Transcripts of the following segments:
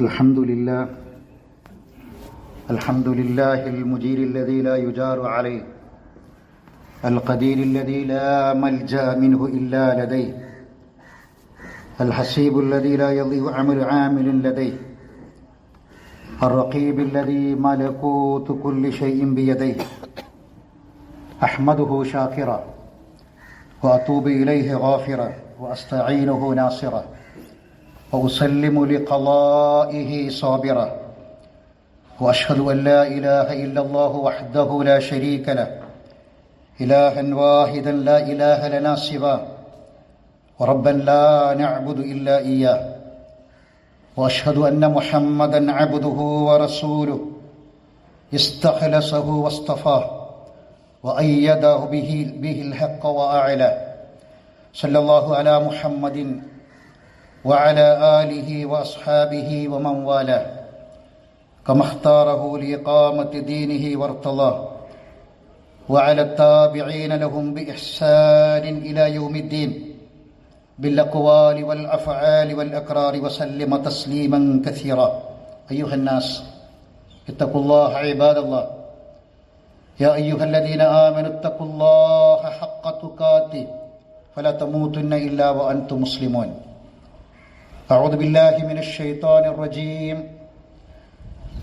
الحمد لله المجير الذي لا يجار عليه، القدير الذي لا ملجأ منه إلا لديه، الحسيب الذي لا يضيع عمل عامل لديه، الرقيب الذي ملكوت كل شيء بيديه. أحمده شاكرا وأتوب إليه غافرا وأستعينه ناصرا وأسلم لقضائه صابرا، وأشهد أن لا إله إلا الله وحده لا شريك له، إلها واحدا لا إله لنا سواه، وربا لا نعبد إلا إياه، وأشهد أن محمدا عبده ورسوله استخلصه واصطفاه وأيده به الحق وأعلاه. صلى الله على محمد وعلى آله وأصحابه ومن والاه، كما اختاره لإقامة دينه وارتضاه، وعلى التابعين لهم بإحسان إلى يوم الدين بالأقوال والأفعال والأقرار، وسلم تسليما كثيرا. أيها الناس اتقوا الله عباد الله، يا أيها الذين آمنوا اتقوا الله حق تقاته فلا تموتن إلا وأنتم مسلمون. أعوذ بالله من الشيطان الرجيم.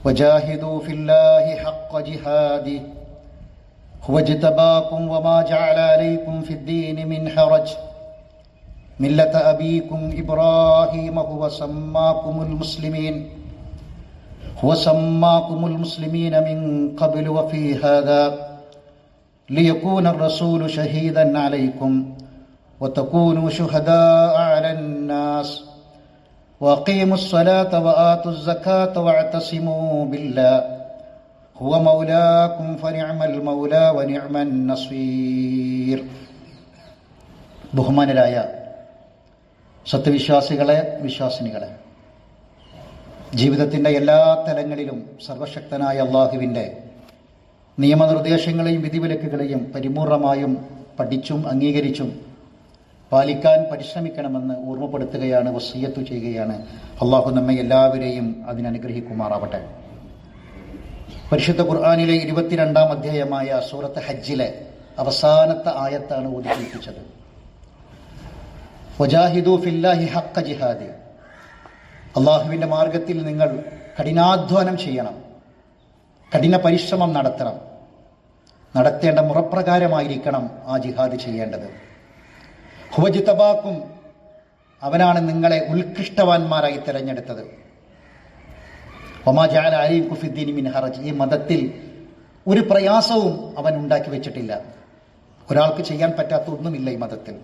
وجاهدوا في الله حق جهاده هو اجتباكم وما جعل عليكم في الدين من حرج ملة أبيكم إبراهيم هو سماكم المسلمين من قبل وفي هذا ليكون الرسول شهيدا عليكم وتكونوا شهداء على الناس وأقيموا الصلاة وآتوا الزكاة واعتصموا بالله هو مولاكم فنعم المولى ونعم النصير. ബഹുമാനരായ സത്യവിശ്വാസികളെ, വിശ്വാസിനികളെ, ജീവിതത്തിൻ്റെ എല്ലാ തലങ്ങളിലും സർവശക്തനായ അള്ളാഹുവിൻ്റെ നിയമനിർദ്ദേശങ്ങളെയും വിധിവിലക്കുകളെയും പരിപൂർണമായും പഠിച്ചും അംഗീകരിച്ചും പാലിക്കാൻ പരിശ്രമിക്കണമെന്ന് ഓർമ്മപ്പെടുത്തുകയാണ്, വസിയ്യത്ത് ചെയ്യുകയാണ്. അള്ളാഹു നമ്മെ എല്ലാവരെയും അതിനനുഗ്രഹിക്കുമാറാവട്ടെ. പരിശുദ്ധ ഖുർആനിലെ 22-ാം അധ്യായമായ സൂറത്ത് ഹജ്ജിലെ അവസാനത്തെ ആയത്താണ് ഓതിപ്പിച്ചത്. വജാഹിദു ഫില്ലാഹി ഹഖ്ക ജിഹാദി, അള്ളാഹുവിൻ്റെ മാർഗത്തിൽ നിങ്ങൾ കഠിനാധ്വാനം ചെയ്യണം, കഠിന പരിശ്രമം നടത്തണം. നടത്തേണ്ട മുറപ്രകാരമായിരിക്കണം ആ ജിഹാദ് ചെയ്യേണ്ടത്. ഹുവജിതബാക്കും, അവനാണ് നിങ്ങളെ ഉത്കൃഷ്ടവാന്മാരായി തിരഞ്ഞെടുത്തത്. വമാ ജഅല അലൈക്കും ഫിദ്ദീനി മിൻ ഹറജ്, ഈ മതത്തിൽ ഒരു പ്രയാസവും അവൻ ഉണ്ടാക്കി വെച്ചിട്ടില്ല. ഒരാൾക്ക് ചെയ്യാൻ പറ്റാത്ത ഒന്നുമില്ല ഈ മതത്തിൽ.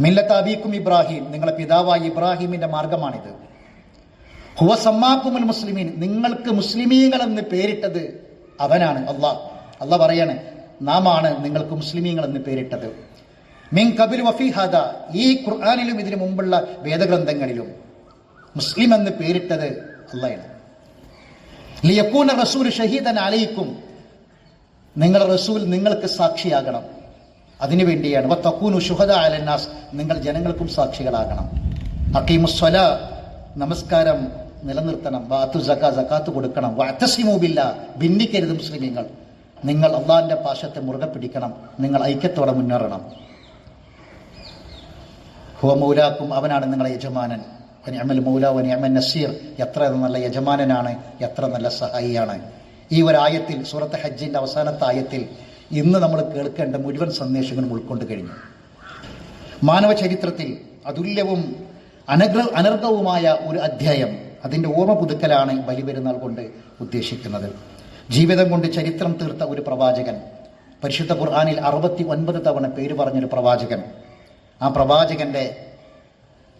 മില്ലത്ത് അബീക്കും ഇബ്രാഹിം, നിങ്ങളെ പിതാവായ ഇബ്രാഹിമിന്റെ മാർഗമാണിത്. ഹുവ സമ്മാക്കുമുൽ മുസ്ലിമീൻ, നിങ്ങൾക്ക് മുസ്ലിമീങ്ങളെന്ന് പേരിട്ടത് അവനാണ്. അള്ളാഹ് പറയാണ്, നാം ആണ് നിങ്ങൾക്ക് മുസ്ലിമീങ്ങളെന്ന് പേരിട്ടത്. മിൻ ഖബിൽ വഫീ ഹാദാ, ഈ ഖുർആനിലും ഇതിനു മുമ്പുള്ള വേദഗ്രന്ഥങ്ങളിലും മുസ്ലിം എന്ന് പേരിട്ടത് അള്ളാഹയാണ്. ലിയകൂന റസൂൽ ഷഹീദൻ അലൈക്കും, നിങ്ങളുടെ റസൂൽ നിങ്ങൾക്ക് സാക്ഷിയാകണം, അതിനുവേണ്ടിയാണ്. വതകൂനു ശുഹദാ അലന്നാസ്, നിങ്ങൾ ജനങ്ങൾക്കും സാക്ഷികളാകണം. അഖീമുസ്സലാ, നമസ്കാരം നിലനിർത്തണം. വഅതു സകാ, സകാത്ത് കൊടുക്കണം. വഅതസിമു ബില്ലാ, ഭിന്നിക്കരുത് മുസ്ലിമീങ്ങൾ. നിങ്ങൾ അള്ളാഹിന്റെ പാശത്തെ മുറുകെ പിടിക്കണം, നിങ്ങൾ ഐക്യത്തോടെ മുന്നേറണം. ഹുവ മൗലാക്കും, അവനാണ് നിങ്ങളെ യജമാനൻ. വനിഅമൽ മൗല വനിഅമൻ നസീർ, എത്ര നല്ല യജമാനനാണ്, എത്ര നല്ല സഹായിയാണ്. ഈ ഒരു ആയത്തിൽ, സൂറത്ത് ഹജ്ജിന്റെ അവസാനത്തെ ആയത്തിൽ ഇന്ന് നമ്മൾ കേൾക്കേണ്ട മുഴുവൻ സന്ദേശങ്ങളും ഉൾക്കൊണ്ട് കഴിഞ്ഞു. മാനവ ചരിത്രത്തിൽ അതുല്യവും അനർഘവുമായ ഒരു അധ്യായം, അതിൻ്റെ ഓർമ്മ പുതുക്കലാണ് ബലിപെരുന്നാൾ കൊണ്ട് ഉദ്ദേശിക്കുന്നത്. ജീവിതം കൊണ്ട് ചരിത്രം തീർത്ത ഒരു പ്രവാചകൻ, പരിശുദ്ധ ഖുർആനിൽ 69 തവണ പേര് പറഞ്ഞൊരു പ്രവാചകൻ. ആ പ്രവാചകന്റെ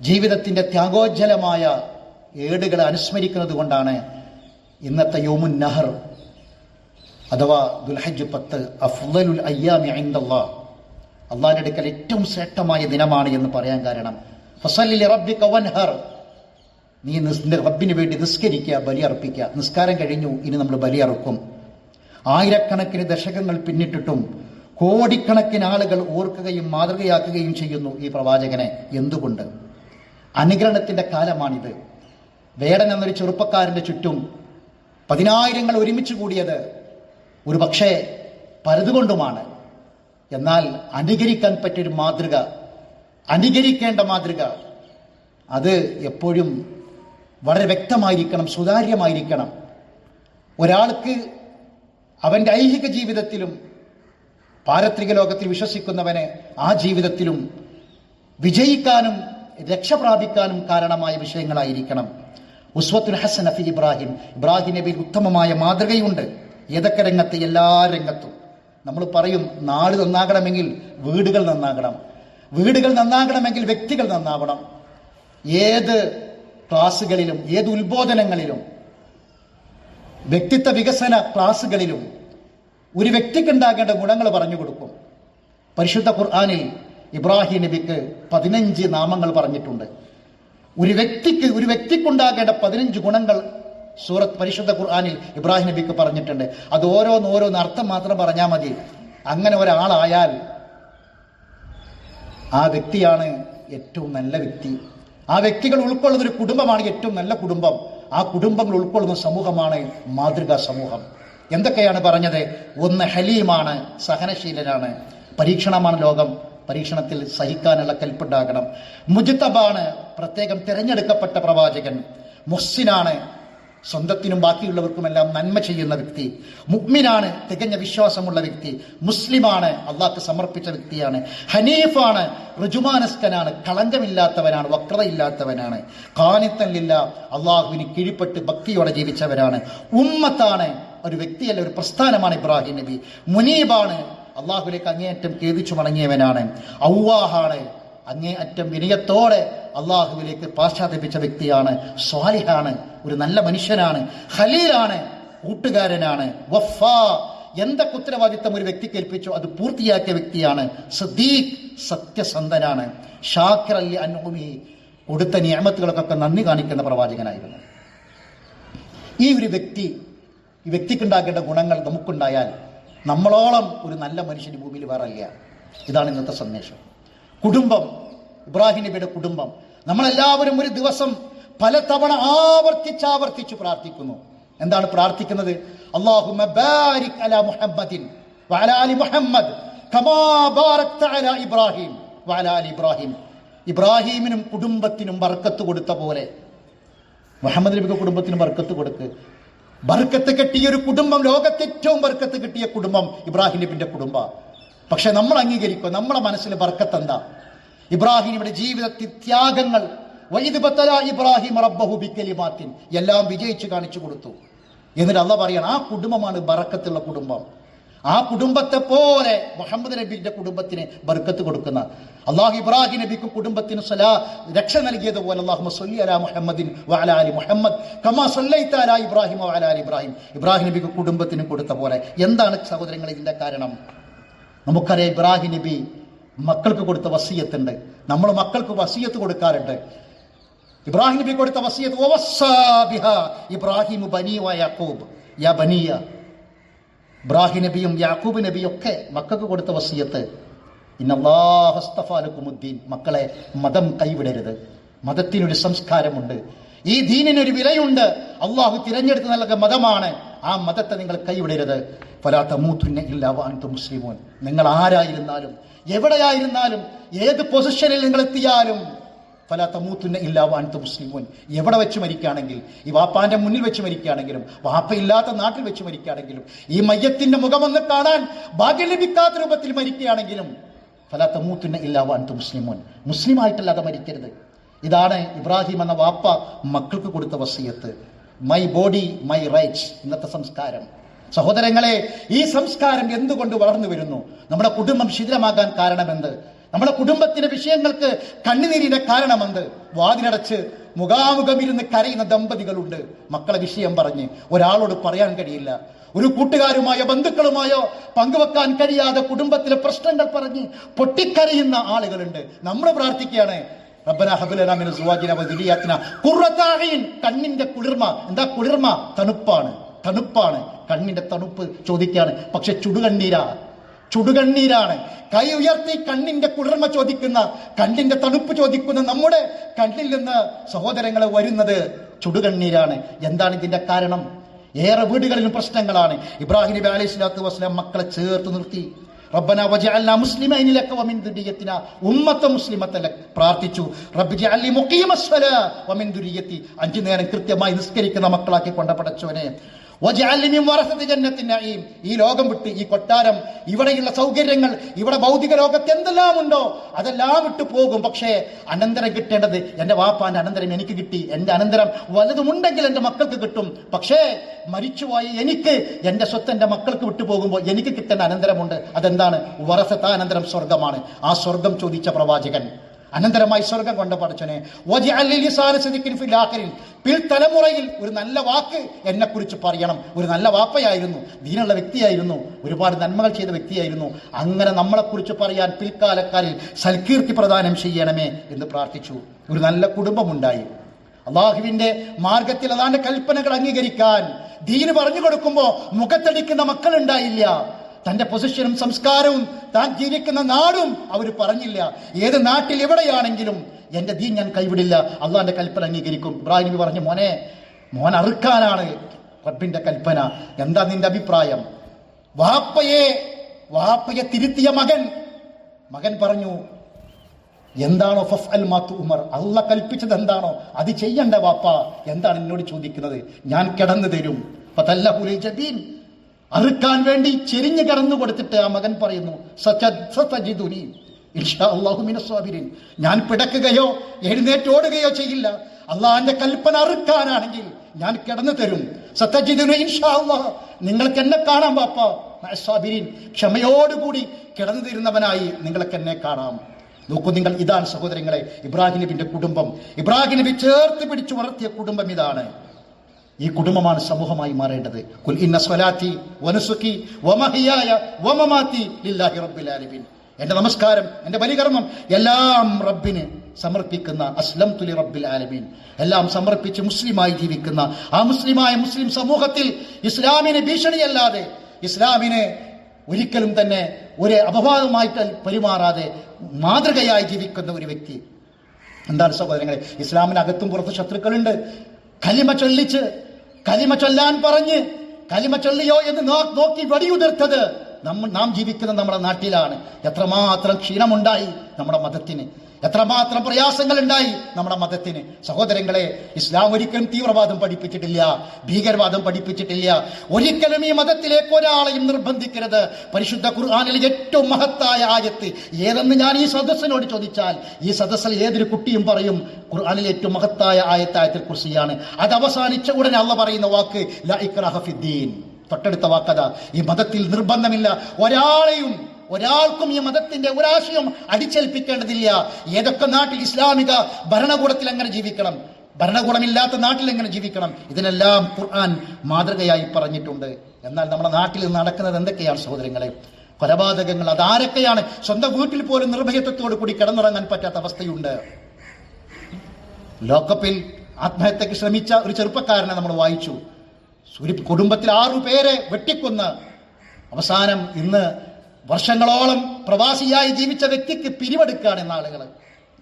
ജീവിതത്തിന്റെ ത്യാഗോജ്ജലമായ ഏടുകളെ അനുസ്മരിക്കുന്നത് കൊണ്ടാണ് ഇന്നത്തെ യൗമുൻ നഹർ അഥവാ ദുൽഹജ്ജ് 10 അഫ്ളലുൽ അയ്യാമി ഇൻദല്ലാഹ്, അള്ളാഹിന്റെ അടുക്കൽ ഏറ്റവും ശ്രേഷ്ഠമായ ദിനമാണ് എന്ന് പറയാൻ കാരണം, ഫസല്ലി ലിറബ്ബിക വൻഹർ, നീ നിന്റെ റബ്ബിന് വേണ്ടി നിസ്കരിക്കുക, ബലിയർപ്പിക്കുക. നിസ്കാരം കഴിഞ്ഞു, ഇനി നമ്മൾ ബലിയറുക്കും. ആയിരക്കണക്കിന് ദശകങ്ങൾ പിന്നിട്ടിട്ടും കോടിക്കണക്കിന് ആളുകൾ ഓർക്കുകയും മാതൃകയാക്കുകയും ചെയ്യുന്നു ഈ പ്രവാചകനെ. എന്തുകൊണ്ട്? അനുകരണത്തിന്റെ കാലമാണിത്. വേടൻ എന്നൊരു ചെറുപ്പക്കാരൻ്റെ ചുറ്റും 10,000 ഒരുമിച്ച് കൂടിയത് ഒരു പക്ഷേ പലതുകൊണ്ടുമാണ്. എന്നാൽ അനുകരിക്കാൻ പറ്റിയൊരു മാതൃക, അനുകരിക്കേണ്ട മാതൃക അത് എപ്പോഴും വളരെ വ്യക്തമായിരിക്കണം, സുതാര്യമായിരിക്കണം. ഒരാൾക്ക് അവൻ്റെ ഐഹിക ജീവിതത്തിലും പാരത്രിക ലോകത്തിൽ വിശ്വസിക്കുന്നവന് ആ ജീവിതത്തിലും വിജയിക്കാനും രക്ഷപ്രാപിക്കാനും കാരണമായ വിഷയങ്ങളായിരിക്കണം. ഉസ്വത്തുൽ ഹസന ഫി ഇബ്രാഹിം നബിയിൽ ഉത്തമമായ മാതൃകയുണ്ട്. ഏതൊക്കെ രംഗത്ത്? എല്ലാ രംഗത്തും. നമ്മൾ പറയും നാട് നന്നാകണമെങ്കിൽ വീടുകൾ നന്നാകണം, വീടുകൾ നന്നാകണമെങ്കിൽ വ്യക്തികൾ നന്നാവണം. ഏത് ക്ലാസുകളിലും ഏത് ഉത്ബോധനങ്ങളിലും വ്യക്തിത്വ വികസന ക്ലാസുകളിലും ഒരു വ്യക്തിക്കുണ്ടാകേണ്ട ഗുണങ്ങൾ പറഞ്ഞു കൊടുക്കും. പരിശുദ്ധ ഖുർആനിൽ ഇബ്രാഹിം നബിക്ക് 15 നാമങ്ങൾ പറഞ്ഞിട്ടുണ്ട്. ഒരു വ്യക്തിക്കുണ്ടാകേണ്ട 15 ഗുണങ്ങൾ പരിശുദ്ധ ഖുർആനിൽ ഇബ്രാഹിം നബിക്ക് പറഞ്ഞിട്ടുണ്ട്. അത് ഓരോന്ന് അർത്ഥം മാത്രം പറഞ്ഞാൽ മതി. അങ്ങനെ ഒരാളായാൽ ആ വ്യക്തിയാണ് ഏറ്റവും നല്ല വ്യക്തി. ആ വ്യക്തികൾ ഉൾക്കൊള്ളുന്ന ഒരു കുടുംബമാണ് ഏറ്റവും നല്ല കുടുംബം. ആ കുടുംബങ്ങൾ ഉൾക്കൊള്ളുന്ന സമൂഹമാണ് മാതൃകാ സമൂഹം. എന്തൊക്കെയാണ് പറഞ്ഞത്? ഒന്ന്, ഹലീമാണ്, സഹനശീലനാണ്. പരീക്ഷണമാണ് ലോകം, പരീക്ഷണത്തിൽ സഹിക്കാനുള്ള കൽപ്പുണ്ടാകണം. മുജ്തബാണ്, പ്രത്യേകം തിരഞ്ഞെടുക്കപ്പെട്ട പ്രവാചകൻ. മുഹ്സിനാണ്, സ്വന്തത്തിനും ബാക്കിയുള്ളവർക്കുമെല്ലാം നന്മ ചെയ്യുന്ന വ്യക്തി. മുഅ്മിനാണ്, തികഞ്ഞ വിശ്വാസമുള്ള വ്യക്തി. മുസ്ലിമാണ്, അള്ളാഹ്ക്ക് സമർപ്പിച്ച വ്യക്തിയാണ്. ഹനീഫാണ്, ഋജുമാനസ്കനാണ്, കളങ്കമില്ലാത്തവനാണ്, വക്രതയില്ലാത്തവനാണ്. ഖാനിത്തൻ ലില്ലാഹ്, അള്ളാഹുവിന് കീഴ്പ്പെട്ട് ഭക്തിയോടെ ജീവിച്ചവരാണ്. ഉമ്മത്താണ്, ഒരു വ്യക്തിയല്ല, ഒരു പ്രസ്ഥാനമാണ് ഇബ്രാഹിം നബി. മുനീബാണ്, അള്ളാഹുലേക്ക് അങ്ങേയറ്റം ഖേദിച്ചു മടങ്ങിയവനാണ്. ഔവാഹാണ്, അങ്ങേയറ്റം വിനയത്തോടെ അള്ളാഹുവിലേക്ക് പാശ്ചാത്തപിച്ച വ്യക്തിയാണ്. സ്വാലിഹാണ്, ഒരു നല്ല മനുഷ്യനാണ്. ഖലീലാണ്, കൂട്ടുകാരനാണ്. വഫാ, എന്തൊക്കെ ഉത്തരവാദിത്തം ഒരു വ്യക്തിക്ക് ഏൽപ്പിച്ചോ അത് പൂർത്തിയാക്കിയ വ്യക്തിയാണ്. സദീഖ്, സത്യസന്ധനാണ്. ഷാക്കിർ അലി അൻഉമി, കൊടുത്ത നിഅമത്തുകൾക്കൊക്കെ നന്ദി കാണിക്കുന്ന പ്രവാചകനായിരുന്നു. ഈ വ്യക്തിക്കുണ്ടാകേണ്ട ഗുണങ്ങൾ നമുക്കുണ്ടായാൽ നമ്മളോളം ഒരു നല്ല മനുഷ്യൻ ഭൂമിയിൽ വേറെ ഇല്ല. ഇതാണ് ഇന്നത്തെ സന്ദേശം. കുടുംബം, ഇബ്രാഹിം നബിയുടെ കുടുംബം. നമ്മളെല്ലാവരും ഒരു ദിവസം പലതവണ ആവർത്തിച്ച് പ്രാർത്ഥിക്കുന്നു. എന്താണ് പ്രാർത്ഥിക്കുന്നത്? അല്ലാഹുമ്മ ബാരിക് അലാ മുഹമ്മദിൻ വഅലാ ആലി മുഹമ്മദ് കമാ ബാരക്ത അലാ ഇബ്രാഹിം വഅലാ ആലി ഇബ്രാഹിം. ഇബ്രാഹിമിനും കുടുംബത്തിനും ബർക്കത്ത് കൊടുത്ത പോലെ മുഹമ്മദ് നബിയുടെ കുടുംബത്തിനും ബർക്കത്ത് കൊടുക്ക്. ബർക്കത്ത് കിട്ടിയ ഒരു കുടുംബം, ലോകത്തെ ഏറ്റവും ബർക്കത്ത് കിട്ടിയ കുടുംബം ഇബ്രാഹിം നബിന്റെ കുടുംബം. പക്ഷെ നമ്മൾ അംഗീകരിക്കുക, നമ്മളെ മനസ്സിൽ ബർക്കത്ത് എന്താ? ഇബ്രാഹിമിന്റെ ജീവിതത്തിൽ ത്യാഗങ്ങൾ. വഇദ് ബതലാ ഇബ്രാഹിം റബ്ബഹു ബികലിമാത്തിൻ, എല്ലാം വിജയിച്ച് കാണിച്ചു കൊടുത്തു. എന്നിട്ട് അല്ലാഹ് പറയാണ് ആ കുടുംബമാണ് ബർക്കത്തുള്ള കുടുംബം. ആ കുടുംബത്തെ പോലെ മുഹമ്മദ് നബിയുടെ കുടുംബത്തിന് ബർക്കത്ത് കൊടുക്കുന്ന അള്ളാഹു ഇബ്രാഹിം നബിക്കും കുടുംബത്തിന് രക്ഷ നൽകിയതുപോലെ അല്ലാഹുമ്മ സ്വല്ലി അലാ മുഹമ്മദിൻ വഅലാ ആലി മുഹമ്മദ് കമാ സ്വല്ലൈത അലാ ഇബ്രാഹിം വഅലാ ആലി ഇബ്രാഹിം. ഇബ്രാഹിം നബിക്ക് കുടുംബത്തിന് കൊടുത്ത പോലെ. എന്താണ് സഹോദരങ്ങളെ ഇതിന്റെ കാരണം? നമുക്കറിയാം, ഇബ്രാഹിം നബി മക്കൾക്ക് കൊടുത്ത വസിയത്തുണ്ട്. നമ്മൾ മക്കൾക്ക് വസിയത്ത് കൊടുക്കാറുണ്ട്. ഇബ്രാഹിം നബി കൊടുത്ത വസിയത്ത് വവസ്സാ ബിഹാ ഇബ്രാഹിം ബനി വ യാഖൂബ് യാ ബനിയ. ഇബ്രാഹിം നബിയും യാക്കൂബ് നബിയും ഒക്കെ മക്കൾക്ക് കൊടുത്ത വസിയത്ത് ഇന്നല്ലാഹു അസ്തഫാ ലക്കുമുദ്ദീൻ, മക്കളെ മതം കൈവിടരുത്. മതത്തിനൊരു സംസ്കാരമുണ്ട്, ഈ ദീനിനൊരു വിലയുണ്ട്. അള്ളാഹു തിരഞ്ഞെടുത്ത് നൽകുന്ന മതമാണ്. ആ മതത്തെ നിങ്ങൾ കൈവിടരുത്. ഫലാ തമൂതുന്ന ഇല്ലാ വഅൻതും മുസ്ലിമൂൻ. നിങ്ങൾ ആരായിരുന്നാലും എവിടെയായിരുന്നാലും ഏത് പൊസിഷനിൽ നിങ്ങൾ എത്തിയാലും ഫലാ തമൂതുന്ന ഇല്ലാ വഅൻതും മുസ്ലിമൂൻ. എവിടെ വെച്ച് മരിക്കുകയാണെങ്കിൽ, ഈ വാപ്പാന്റെ മുന്നിൽ വെച്ച് മരിക്കുകയാണെങ്കിലും, വാപ്പയില്ലാത്ത നാട്ടിൽ വെച്ച് മരിക്കുകയാണെങ്കിലും, ഈ മയ്യത്തിന്റെ മുഖമൊന്ന് കാണാൻ ഭാഗ്യം ലഭിക്കാത്ത രൂപത്തിൽ മരിക്കുകയാണെങ്കിലും ഫലാ തമൂതുന്ന ഇല്ലാ വഅൻതും മുസ്ലിമൂൻ, മുസ്ലിമായിട്ടല്ലാതെ മരിക്കരുത്. ഇതാണ് ഇബ്രാഹിം എന്ന വാപ്പ മക്കൾക്ക് കൊടുത്ത വസിയത്ത്. മൈ ബോഡി മൈ റൈറ്റ്സ്, ഇന്നത്തെ സംസ്കാരം. സഹോദരങ്ങളെ, ഈ സംസ്കാരം എന്തുകൊണ്ട് വളർന്നു വരുന്നു? നമ്മുടെ കുടുംബം ശിഥിലമാകാൻ കാരണമെന്ത്? നമ്മുടെ കുടുംബത്തിന്റെ വിഷയങ്ങൾക്ക് കണ്ണുനീരിന്റെ കാരണമെന്ത്? വാതിലടച്ച് മുഖാമുഖം ഇരുന്ന് കരയുന്ന ദമ്പതികളുണ്ട്. മക്കളെ വിഷയം പറഞ്ഞ് ഒരാളോട് പറയാൻ കഴിയില്ല. ഒരു കൂട്ടുകാരുമായോ ബന്ധുക്കളുമായോ പങ്കുവെക്കാൻ കഴിയാതെ കുടുംബത്തിലെ പ്രശ്നങ്ങൾ പറഞ്ഞ് പൊട്ടിക്കരയുന്ന ആളുകളുണ്ട്. നമ്മൾ പ്രാർത്ഥിക്കുകയാണ്, റബ്ബനാ ഹബ് ലനാ മിൻ അസ്വാജിനാ വ ദുരിയാത്തിനാ ഖുർറത അഈൻ. കണ്ണിന്റെ കുളിർമ. എന്താ കുളിർമ? തണുപ്പാണ്. കണ്ണിന്റെ തണുപ്പ് ചോദിക്കുകയാണ്. പക്ഷെ ചുടുകണ്ണീരാണ്. കൈ ഉയർത്തി കണ്ണിന്റെ കുളിർമ ചോദിക്കുന്ന, കണ്ണിന്റെ തണുപ്പ് ചോദിക്കുന്ന നമ്മുടെ കണ്ണിൽ നിന്ന് സഹോദരങ്ങളെ വരുന്നത് ചുടുകണ്ണീരാണ്. എന്താണ് ഇതിന്റെ കാരണം? ഏറെ വീടുകളിലും പ്രശ്നങ്ങളാണ്. ഇബ്രാഹിം നബി അലൈഹി സ്വലാത്തു വസ്സലാം മക്കളെ ചേർത്ത് നിർത്തി. റബ്ബനാ വജഅൽനാ മുസ്ലിമൈനി ലക വമിൻ ദുരിയത്തിനാ ഉമ്മത്തൻ മുസ്ലിമത്തൻ ലക പ്രാർത്ഥിച്ചു. റബ്ബി ജഅൽനി മുഖീമസ്സലാ വമിൻ ദുരിയത്തി 5 നേരം കൃത്യമായി നിസ്കരിക്കുന്ന മക്കളാക്കി കൊണ്ട പടച്ചവനെ. വജഅൽനി മിൻ വറസതി ജന്നത്തിൻ നഈം. ഈ ലോകം വിട്ട്, ഈ കൊട്ടാരം, ഇവിടെയുള്ള സൗകര്യങ്ങൾ, ഇവിടെ ഭൗതിക ലോകത്ത് എന്തെല്ലാം ഉണ്ടോ അതെല്ലാം വിട്ടു പോകും. പക്ഷേ അനന്തരം കിട്ടേണ്ടത് എൻ്റെ വാപ്പാന്റെ അനന്തരം എനിക്ക് കിട്ടി. എൻ്റെ അനന്തരം വലുതുമുണ്ടെങ്കിൽ എൻ്റെ മക്കൾക്ക് കിട്ടും. പക്ഷേ മരിച്ചുപോയി എനിക്ക് എൻ്റെ സ്വത്ത് എൻ്റെ മക്കൾക്ക് വിട്ടുപോകുമ്പോൾ എനിക്ക് കിട്ടേണ്ട അനന്തരമുണ്ട്. അതെന്താണ്? വറസത്ത അനന്തരം സ്വർഗമാണ്. ആ സ്വർഗം ചോദിച്ച പ്രവാചകൻ അനന്തരമായി സ്വർഗം കൊണ്ട പടച്ചനെ പിൽത്തലമുറയിൽ ഒരു നല്ല വാക്ക് എന്നെ കുറിച്ച് പറയണം. ഒരു നല്ല വാപ്പയായിരുന്നു, ദീനുള്ള വ്യക്തിയായിരുന്നു, ഒരുപാട് നന്മകൾ ചെയ്ത വ്യക്തിയായിരുന്നു. അങ്ങനെ നമ്മളെക്കുറിച്ച് പറയാൻ പിൽക്കാലക്കാരിൽ സൽകീർത്തി പ്രദാനം ചെയ്യണമേ എന്ന് പ്രാർത്ഥിച്ചു. ഒരു നല്ല കുടുംബമുണ്ടായി. അള്ളാഹുവിന്റെ മാർഗത്തിൽ അതാന്റെ കൽപ്പനകൾ അംഗീകരിക്കാൻ ദീന് പറഞ്ഞു കൊടുക്കുമ്പോൾ മുഖത്തടിക്കുന്ന മക്കളുണ്ടായില്ല. തന്റെ പൊസിഷനും സംസ്കാരവും താൻ ജീവിക്കുന്ന നാടും അവർ പറഞ്ഞില്ല. ഏത് നാട്ടിൽ എവിടെയാണെങ്കിലും എന്റെ ദീൻ ഞാൻ കൈവിടില്ല, അള്ളാന്റെ കൽപ്പന അംഗീകരിക്കും. ഇബ്രാഹിം നബി പറഞ്ഞു, മോൻ അറുക്കാനാണ് റബ്ബിന്റെ കൽപ്പന. എന്താ നിന്റെ അഭിപ്രായം? വാപ്പയെ തിരുത്തിയ മകൻ പറഞ്ഞു, എന്താണോ ഫഫ്അൽ മാ തുഅ്മർ, അള്ളാഹ് കൽപ്പിച്ചത് എന്താണോ അത് ചെയ്യണ്ട വാപ്പ. എന്താണ് എന്നോട് ചോദിക്കുന്നത്? ഞാൻ കിടന്നു തരും. ഫതല്ലഹു ലിൽ ജബീൻ, അറുക്കാൻ വേണ്ടി ചെരിഞ്ഞു കിടന്നു കൊടുത്തിട്ട് ആ മകൻ പറയുന്നു, സതജിദുനി ഇൻഷാ അല്ലാഹു മിനസ് സാബിരീൻ. ഞാൻ പിടക്കുകയോ എഴുന്നേറ്റോടുകയോ ചെയ്യില്ല. അള്ളാഹിന്റെ കൽപ്പന അറുക്കാനാണെങ്കിൽ ഞാൻ കിടന്നു തരും. സതജിദുനി ഇൻഷാ അല്ലാഹ്, നിങ്ങൾക്ക് എന്നെ കാണാം വാപ്പ മിനസ് സാബിരീൻ, ക്ഷമയോടുകൂടി കിടന്നു തരുന്നവനായി നിങ്ങൾക്ക് എന്നെ കാണാം. നോക്കൂ നിങ്ങൾ, ഇതാണ് സഹോദരങ്ങളെ ഇബ്രാഹിം നബിന്റെ കുടുംബം. ഇബ്രാഹിം നബി ചേർത്ത് പിടിച്ചു വളർത്തിയ കുടുംബം ഇതാണ്. ഈ കുടുംബമാണ് സമൂഹമായി മാറേണ്ടത്. ഖുൽ ഇന്ന സ്വലാത്തി വനുസുക്കി വമഹിയായ വമമാതി ലില്ലാഹി റബ്ബിൽ ആലമീൻ. എന്റെ നമസ്കാരം, എന്റെ ബലികർമ്മം എല്ലാം റബ്ബിന് സമർപ്പിക്കുന്ന, അസ്ലംതു ലി റബ്ബിൽ ആലമീൻ, എല്ലാം സമർപ്പിച്ച് മുസ്ലിമായി ജീവിക്കുന്ന ആ മുസ്ലിം സമൂഹത്തിൽ ഇസ്ലാമിന് ഭീഷണിയല്ലാതെ, ഇസ്ലാമിന് ഒരിക്കലും തന്നെ ഒരു അപവാദമായിട്ട് പെരുമാറാതെ മാതൃകയായി ജീവിക്കുന്ന ഒരു വ്യക്തി. എന്താണ് സഹോദരങ്ങളെ, ഇസ്ലാമിനകത്തും പുറത്ത് ശത്രുക്കളുണ്ട്. കലിമ ചൊല്ലാൻ പറഞ്ഞ് കലിമ ചൊല്ലിയോ എന്ന് നോക്കി വെടിയുതിർത്തത് നാം ജീവിക്കുന്ന നമ്മുടെ നാട്ടിലാണ്. എത്രമാത്രം ക്ഷീണമുണ്ടായി നമ്മുടെ മതത്തിന്, എത്രമാത്രം പ്രയാസങ്ങൾ ഉണ്ടായി നമ്മുടെ മതത്തിന്. സഹോദരങ്ങളെ, ഇസ്ലാം ഒരിക്കലും തീവ്രവാദം പഠിപ്പിച്ചിട്ടില്ല, ഭീകരവാദം പഠിപ്പിച്ചിട്ടില്ല. ഒരിക്കലും ഈ മതത്തിലേക്ക് ഒരാളെയും നിർബന്ധിക്കരുത്. പരിശുദ്ധ ഖുർആനിലെ ഏറ്റവും മഹത്തായ ആയത്ത് ഏതെന്ന് ഞാൻ ഈ സദസ്സിനോട് ചോദിച്ചാൽ ഈ സദസ്സിൽ ഏതൊരു കുട്ടിയും പറയും ഖുർആനിലെ ഏറ്റവും മഹത്തായ ആയത്തായത്തുൽ കുർസിയാണ്. അത് അവസാനിച്ച ഉടനെ അള്ളാഹ് പറയുന്ന വാക്ക് ലാ ഇക്റാഹ ഫിദ്ദീൻ. തൊട്ടടുത്ത വാക്കതാ, ഈ മതത്തിൽ നിർബന്ധമില്ല. ഒരാൾക്കും ഈ മതത്തിന്റെ ഒരാശയം അടിച്ചേൽപ്പിക്കേണ്ടതില്ല. ഏതൊക്കെ നാട്ടിൽ ഇസ്ലാമിക ഭരണകൂടത്തിൽ എങ്ങനെ ജീവിക്കണം, ഭരണകൂടമില്ലാത്ത നാട്ടിൽ എങ്ങനെ ജീവിക്കണം, ഇതിനെല്ലാം ഖുർആൻ മാതൃകയായി പറഞ്ഞിട്ടുണ്ട്. എന്നാൽ നമ്മുടെ നാട്ടിൽ നടക്കുന്നത് എന്തൊക്കെയാണ് സഹോദരങ്ങളെ? കൊലപാതകങ്ങൾ. അതാരൊക്കെയാണ്? സ്വന്തം വീട്ടിൽ പോലും നിർഭയത്വത്തോടു കൂടി കിടന്നുറങ്ങാൻ പറ്റാത്ത അവസ്ഥയുണ്ട്. ലോക്കപ്പിൽ ആത്മഹത്യക്ക് ശ്രമിച്ച ഒരു ചെറുപ്പക്കാരനെ നമ്മൾ വായിച്ചു. ഒരു കുടുംബത്തിൽ 6 പേരെ വെട്ടിക്കൊന്ന് അവസാനം ഇന്ന് വർഷങ്ങളോളം പ്രവാസിയായി ജീവിച്ച വ്യക്തിക്ക് പിരിവെടുക്കുകയാണ് എന്ന ആളുകൾ.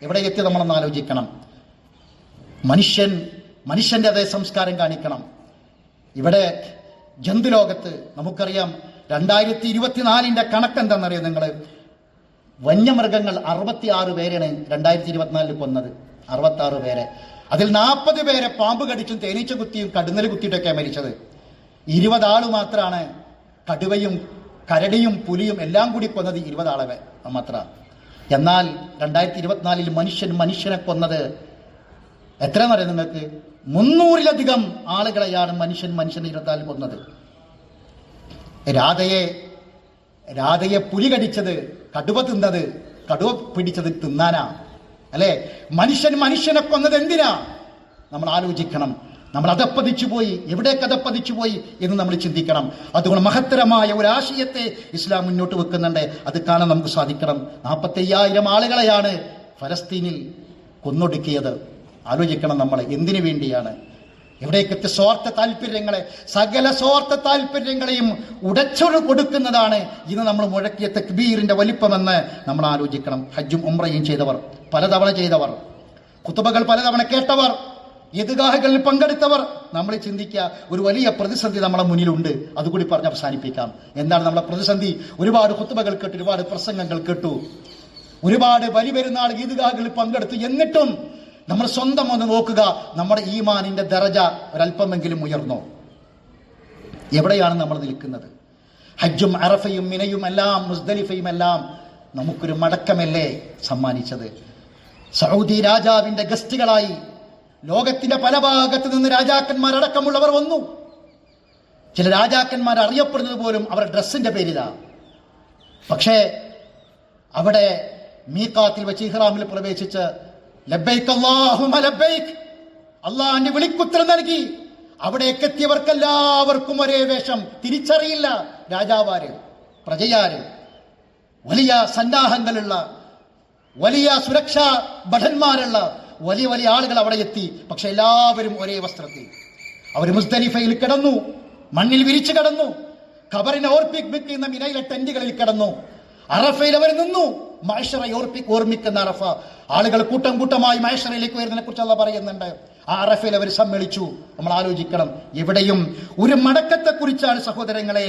എവിടെ എത്തി നമ്മളൊന്ന് ആലോചിക്കണം. മനുഷ്യന്റെ അതേ സംസ്കാരം കാണിക്കണം. ഇവിടെ ജന്തുലോകത്ത് നമുക്കറിയാം 2024 കണക്കെന്താണെന്നറിയോ നിങ്ങൾ? വന്യമൃഗങ്ങൾ 66 പേരാണ് 2024 കൊന്നത്. 66 പേരെ. അതിൽ 40 പേരെ പാമ്പ് കടിച്ചും തേനീച്ച കുത്തിയും കടുന്നൽ കുത്തിയിട്ടൊക്കെ മരിച്ചത്. 20 ആള് മാത്രമാണ് കടുവയും കരടിയും പുലിയും എല്ലാം കൂടി കൊന്നത് 20 ആളെ മാത്രം. എന്നാൽ 2024 മനുഷ്യനെ കൊന്നത് എത്രയെന്ന് പറയുന്നത് നിങ്ങൾക്ക്? 300-ലധികം ആളുകളെയാണ് മനുഷ്യനെ 24 കൊന്നത്. രാധയെ പുലി കടിച്ചത്, കടുവ തിന്നത്, കടുവ പിടിച്ചത് തിന്നാനാ അല്ലെ? മനുഷ്യനെ കൊന്നത് എന്തിനാ? നമ്മൾ ആലോചിക്കണം. നമ്മൾ അതപ്പതിച്ചു പോയി. എവിടേക്ക് അതപ്പതിച്ചു പോയി എന്ന് നമ്മൾ ചിന്തിക്കണം. അതുകൊണ്ട് മഹത്തരമായ ഒരു ആശയത്തെ ഇസ്ലാം മുന്നോട്ട് വെക്കുന്നുണ്ട്. അത് കാണാൻ നമുക്ക് സാധിക്കണം. 45,000 ആളുകളെയാണ് ഫലസ്തീനിൽ കൊന്നൊടുക്കിയത്. ആലോചിക്കണം നമ്മൾ എന്തിനു വേണ്ടിയാണ്? എവിടേക്കെത്തി സ്വാർത്ഥ താല്പര്യങ്ങളെ, സകല സ്വാർത്ഥ താല്പര്യങ്ങളെയും ഉടച്ചൊഴു കൊടുക്കുന്നതാണ് ഇന്ന് നമ്മൾ മുഴക്കിയ തക്ബീറിന്റെ വലിപ്പമെന്ന് നമ്മൾ ആലോചിക്കണം. ഹജ്ജും ഉംറയും ചെയ്തവർ, പലതവണ ചെയ്തവർ, ഖുതുബകൾ പലതവണ കേട്ടവർ, ഈദ്ഗാഹുകളിൽ പങ്കെടുത്തവർ, നമ്മൾ ചിന്തിക്കുക ഒരു വലിയ പ്രതിസന്ധി നമ്മളെ മുന്നിലുണ്ട്. അതുകൂടി പറഞ്ഞ് അവസാനിപ്പിക്കാം. എന്താണ് നമ്മളെ പ്രതിസന്ധി? ഒരുപാട് ഖുത്ബകൾ കേട്ടു, ഒരുപാട് പ്രസംഗങ്ങൾ കേട്ടു, ഒരുപാട് ബലി പെരുന്നാൾ ഈദ്ഗാഹുകളിൽ പങ്കെടുത്തു. എന്നിട്ടും നമ്മൾ സ്വന്തം ഒന്ന് നോക്കുക, നമ്മുടെ ഈമാനിന്റെ ദറജ ഒരല്പമെങ്കിലും ഉയർന്നോ? എവിടെയാണ് നമ്മൾ നിൽക്കുന്നത്? ഹജ്ജും അറഫയും മിനയും എല്ലാം മുസ്ദലിഫയും എല്ലാം നമുക്കൊരു മടക്കമല്ലേ സമ്മാനിച്ചത്? സൗദി രാജാവിന്റെ ഗസ്റ്റുകളായി ലോകത്തിന്റെ പല ഭാഗത്ത് നിന്ന് രാജാക്കന്മാരടക്കമുള്ളവർ വന്നു. ചില രാജാക്കന്മാർ അറിയപ്പെടുന്നത് പോലും അവരുടെ ഡ്രസ്സിന്റെ പേരിലാണ്. പക്ഷേ അവിടെ മീഖാത്തിൽ വെച്ച് ഇഹ്റാമിൽ പ്രവേശിച്ച് ലബ്ബൈക് അല്ലാഹുമ്മ ലബ്ബൈക്, അള്ളാഹിന്റെ വിളിക്കുത്തരം നൽകി അവിടേക്ക് എത്തിയവർക്കെല്ലാവർക്കും ഒരേ വേഷം. തിരിച്ചറിയില്ല രാജാവാര്, പ്രജയാര്. വലിയ സന്നാഹങ്ങളുള്ള, വലിയ സുരക്ഷാ ഭടന്മാരുള്ള വലിയ വലിയ ആളുകൾ അവിടെ എത്തി. പക്ഷെ എല്ലാവരും ഒരേ വസ്ത്രത്തിൽ. അവർ മുസ്ദലിഫയിൽ കിടന്നു, മണ്ണിൽ വിരിച്ചു കിടന്നു, ഖബറിനെ ഓർപ്പിക്കുന്ന മിനയിലെ ടെന്റുകളിൽ കിടന്നു. അറഫയിൽ അവർ നിന്നു, മഹ്ശറ ഓർമ്മിക്കുന്ന അറഫ. ആളുകൾ കൂട്ടം കൂട്ടമായി മഹ്ശറയിലേക്ക് വരുന്നതിനെ കുറിച്ച് അല്ലാഹ് പറയുന്നുണ്ട്. ആ അറഫയിൽ അവർ സമ്മേളിച്ചു. നമ്മൾ ആലോചിക്കണം, എവിടെയും ഒരു മടക്കത്തെ കുറിച്ചാണ് സഹോദരങ്ങളെ.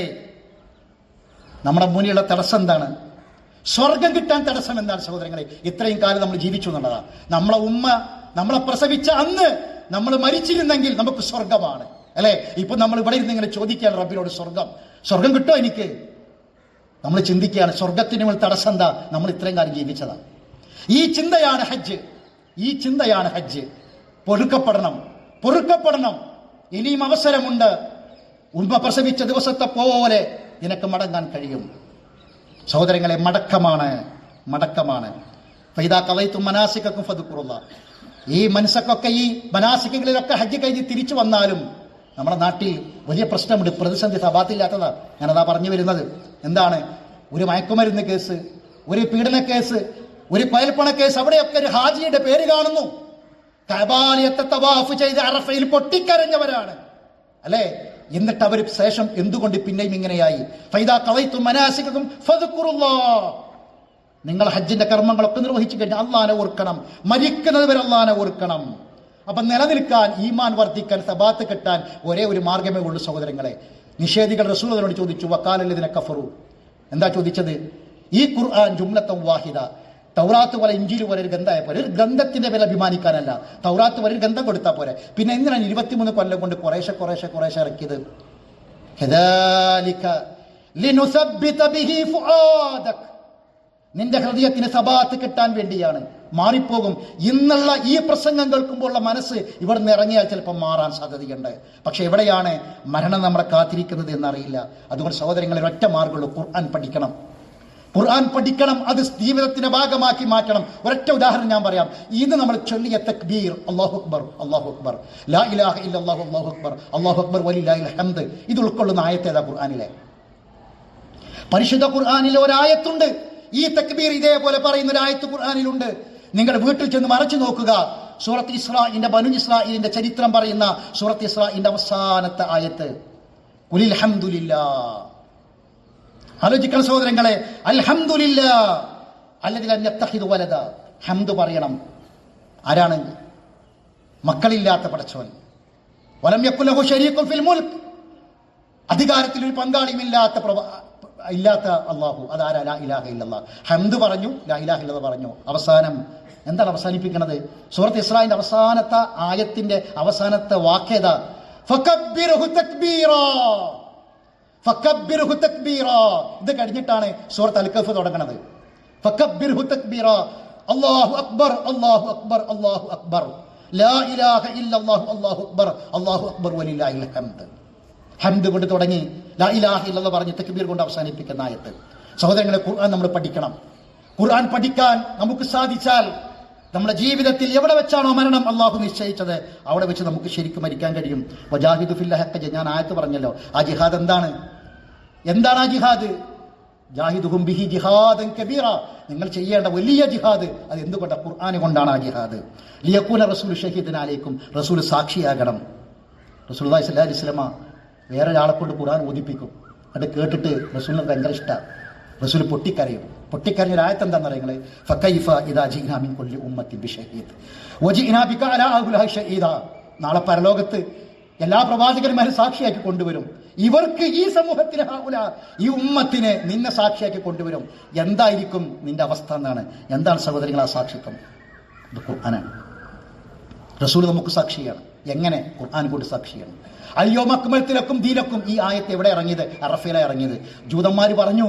നമ്മുടെ മുന്നിലുള്ള തടസ്സം എന്താണ്? സ്വർഗം കിട്ടാൻ തടസ്സം എന്താണ് സഹോദരങ്ങളെ? ഇത്രയും കാലം നമ്മൾ ജീവിച്ചു എന്നുള്ളതാണ്. നമ്മളെ ഉമ്മ നമ്മളെ പ്രസവിച്ച അന്ന് നമ്മൾ മരിച്ചിരുന്നെങ്കിൽ നമുക്ക് സ്വർഗമാണ്, അല്ലെ? ഇപ്പൊ നമ്മൾ ഇവിടെ ഇരുന്ന് ഇങ്ങനെ ചോദിക്കുകയാണ് റബ്ബിനോട്, സ്വർഗം കിട്ടോ എനിക്ക്? നമ്മൾ ചിന്തിക്കുകയാണ് സ്വർഗത്തിന് മുകളിൽ തടസ്സം എന്താ? നമ്മൾ ഇത്രയും കാലം ജീവിച്ചതാണ്. ഈ ചിന്തയാണ് ഹജ്ജ്. ഈ ചിന്തയാണ് ഹജ്ജ്. പൊറുക്കപ്പെടണം. ഇനിയും അവസരമുണ്ട്. ഉമ്മ പ്രസവിച്ച ദിവസത്തെ പോലെ നിനക്ക് മടങ്ങാൻ കഴിയും. സഹോദരങ്ങളെ, മടക്കമാണ്. ഫൈദാ ഖളൈതും മനാസികക്കും ഫദ്കുറുല്ലാഹ്. ഈ മനസ്സൊക്കെ, ഈ മനാസികകളിലൊക്കെ ഹജ്ജ് കഴിഞ്ഞ് തിരിച്ചു വന്നാലും നമ്മുടെ നാട്ടിൽ വലിയ പ്രശ്നമുണ്ട്, പ്രതിസന്ധി സബാത്തില്ലാത്തതാ. ഞാനതാ പറഞ്ഞു വരുന്നത്. എന്താണ്? ഒരു മയക്കുമരുന്ന് കേസ്, ഒരു പീഡന കേസ്, ഒരു കൊയൽപ്പണ കേസ്, അവിടെയൊക്കെ ഒരു ഹാജിയുടെ പേര് കാണുന്നു. കഅബാലയത്തെ തവാഫ് ചെയ്ത് അറഫയിൽ പൊട്ടിക്കരഞ്ഞവരാണ്, അല്ലെ? എന്നിട്ട് അവർ ശേഷം എന്തുകൊണ്ട് പിന്നെയും ഇങ്ങനെയായി? ഫൈദാ ഖളൈതും മനാസികക്കും ഫദ്കുറുല്ലാഹ്. നിങ്ങൾ ഹജ്ജിന്റെ കർമ്മങ്ങളൊക്കെ നിർവഹിച്ചു കഴിഞ്ഞാൽ അള്ളാഹനെ ഓർക്കണം. മരിക്കുന്നത് വരെ അള്ളാഹനെ ഓർക്കണം. അപ്പൊ നിലനിൽക്കാൻ, ഈമാൻ വർദ്ധിക്കാൻ, സബാത്ത് കിട്ടാൻ ഒരേ ഒരു മാർഗമേ ഉള്ളൂ സഹോദരങ്ങളെ. നിഷേധികൾ റസൂലുള്ളാഹിനോട് ചോദിച്ചു, വഖാലല്ലദീന കഫറു. എന്താ ചോദിച്ചത്? ഈ ഖുർആൻ ജുംലത്തുൻ വാഹിദ, തൗറാത്ത് പോലെ ഇഞ്ചീൽ പോലെ ഒരു ഗ്രന്ഥമായ പോലെ, ഒരു ഗ്രന്ഥത്തിന്റെ പേരിൽ അഭിമാനിക്കാനല്ല. തൗറാത്ത് പോലെ ഒരു ഗ്രന്ഥം കൊടുത്താൽ പോരെ. പിന്നെ എന്തിനാണ് 23 കൊല്ലം കൊണ്ട് കുറേശ്ശെ ഇറക്കിയത്? കദാലിക ലിനുസബ്ബിത ബിഹി ഫുആദക്. നിന്റെ ഹൃദയത്തിന് സബാത്ത് കിട്ടാൻ വേണ്ടിയാണ്. മാറിപ്പോകും. ഇന്നുള്ള ഈ പ്രസംഗം കേൾക്കുമ്പോഴുള്ള മനസ്സ് ഇവിടെ നിന്ന് ഇറങ്ങിയാൽ ചിലപ്പോൾ മാറാൻ സാധ്യതയുണ്ട്. പക്ഷെ എവിടെയാണ് മരണം നമ്മളെ കാത്തിരിക്കുന്നത് എന്നറിയില്ല. അതുകൊണ്ട് സഹോദരങ്ങളെ, ഒറ്റ മാർഗമുള്ളൂ, ഖുർആൻ പഠിക്കണം. അത് ജീവിതത്തിന്റെ ഭാഗമാക്കി മാറ്റണം. ഒരൊറ്റ ഉദാഹരണം ഞാൻ പറയാം. ഇന്ന് നമ്മൾ ചൊല്ലിയ തക്ബീർ, അല്ലാഹു അക്ബർ, അല്ലാഹു അക്ബർ, ലാ ഇലാഹ ഇല്ലല്ലാഹു, അല്ലാഹു അക്ബർ, അല്ലാഹു അക്ബർ വലില്ലാഹിൽ ഹംദ്, ഇത് ഉൾക്കൊള്ളുന്ന ആയത്തേതാ ഖുർആനിലെ? പരിശുദ്ധ ഖുർആനിലെ ഒരായത്തുണ്ട്. ഈ തക്ബീർ ഇതേപോലെ പറയുന്ന ഒരു ആയത്ത് ഖുർആനിലുണ്ട്. നിങ്ങൾ വീട്ടിൽ ചെന്ന് മറച്ചു നോക്കുക. സൂറത്ത് ഇസ്രാഈലിന്റെ, ബനു ഇസ്രാഈലിന്റെ ചരിത്രം പറയുന്ന സൂറത്ത് ഇസ്രാഈലിന്റെ അവസാനത്തെ ആയത്ത്, ഖുലിൽ ഹംദുലില്ലാഹ്. ആലോചിക്കണം സഹോദരങ്ങളെ, അൽഹംദുലില്ലാഹ് അല്ലദീ ലം യത്തഖിദ് വലദ. ഹംദ് പറയണം. ആരാണ്? മക്കളില്ലാത്ത പടച്ചവൻ. വലം യകുൽ ലഹു ശരീകുൻ ഫിൽ മുൽക്ക്. അധികാരത്തിൽ ഒരു ഇല്ലാത്ത അല്ലാഹു. അതാരാ? ലാ ഇലാഹ ഇല്ലല്ലാഹ്. ഹംദ് പറഞ്ഞു, ലാ ഇലാഹ ഇല്ലല്ലാഹ് പറഞ്ഞു. അവസാനം എന്താണ് അവസാനിപ്പിക്കുന്നത്? സൂറത്ത് ഇസ്രാഈലിന്റെ അവസാനത്തെ ആയത്തിന്റെ അവസാനത്തെ വാക്യത ഫകബ്ബിർഹു തക്ബീറാ. ഫകബ്ബിർഹു തക്ബീറാ. ഇത് കഴിഞ്ഞിട്ടാണ് സൂറത്ത് അൽ കഹ്ഫ് തുടങ്ങുന്നത്. ഫകബ്ബിർഹു തക്ബീറാ. അല്ലാഹു അക്ബർ, അല്ലാഹു അക്ബർ, അല്ലാഹു അക്ബർ, ലാ ഇലാഹ ഇല്ലല്ലാഹു, അല്ലാഹു അക്ബർ, അല്ലാഹു അക്ബർ വലില്ലാഹിൽ ഹംദ്. ഹംദ് കൊണ്ട് തുടങ്ങി ലാ ഇലാഹ ഇല്ലല്ലാഹ് പറഞ്ഞ് തക്ബീർ കൊണ്ട് അവസാനിപ്പിക്കുന്ന ആയത്ത്. സഹോദരങ്ങളെ, ഖുർആൻ നമ്മൾ പഠിക്കണം. ഖുർആൻ പഠിക്കാൻ നമുക്ക് സാധിച്ചാൽ നമ്മുടെ ജീവിതത്തിൽ എവിടെ വെച്ചാണോ മരണം അള്ളാഹു നിശ്ചയിച്ചത് അവിടെ വെച്ച് നമുക്ക് ശരിക്കും മരിക്കാൻ കഴിയും. വജാഹിദു ഫില്ലാഹി ഹഖ്. ഞാൻ ആയത്ത് പറഞ്ഞല്ലോ. ആ ജിഹാദ് എന്താണ് ആ ജിഹാദ്? ജാഹിദുഹും ബിഹി ജിഹാദൻ കബീറ. നിങ്ങൾ ചെയ്യേണ്ട വലിയ ജിഹാദ് അത് എന്തുകൊണ്ടാണ്? ഖുർആൻ കൊണ്ടാണ് ആ ജിഹാദ്. ലിയകൂന റസൂൽ ഷഹീദൻ അലൈക്കും. റസൂൽ സാക്ഷിയാകണം. റസൂലുള്ളാഹി സ്വല്ലല്ലാഹു അലൈഹി വസല്ലമ വേറൊരാളെ കൊണ്ട് ഖുർആൻ ഓദിപ്പിക്കും. അത് കേട്ടിട്ട് റസൂലിന് ഭയങ്കര ഇഷ്ടമാണ്. റസൂൽ പൊട്ടിക്കരഞ്ഞ ആയത്ത് എന്താണെന്ന് അറിയുന്നത്? ഫകൈഫ ഇദാ ജിനാ മിൻ കുല്ലി ഉമ്മത്തിൻ ബിശഹീദ് വജിനാ ബിക അലാ ഹൗലാഹി ഷഹീദ. നാളെ പരലോകത്ത് എല്ലാ പ്രവാചകന്മാരും സാക്ഷിയാക്കി കൊണ്ടുവരും. ഇവർക്ക് ഈ സമൂഹത്തിന് ഈ ഉമ്മത്തിന് നിന്നെ സാക്ഷിയാക്കി കൊണ്ടുവരും. എന്തായിരിക്കും നിന്റെ അവസ്ഥ എന്നാണ്. എന്താണ് സഹോദരങ്ങൾ ആ സാക്ഷിത്വം? ഇത് ഖുർആനാണ്. റസൂൽ നമുക്ക് സാക്ഷിയാണ്. എങ്ങനെ? ഖുർആൻ കൊണ്ട് സാക്ഷിയാണ്. അയ്യോ മക്മൽത്തിലക്കും ദീനക്കും. ഈ ആയത്ത് എവിടെ ഇറങ്ങിയത്? അറഫയിലാണ് ഇറങ്ങിയത്. ജൂതന്മാർ പറഞ്ഞു,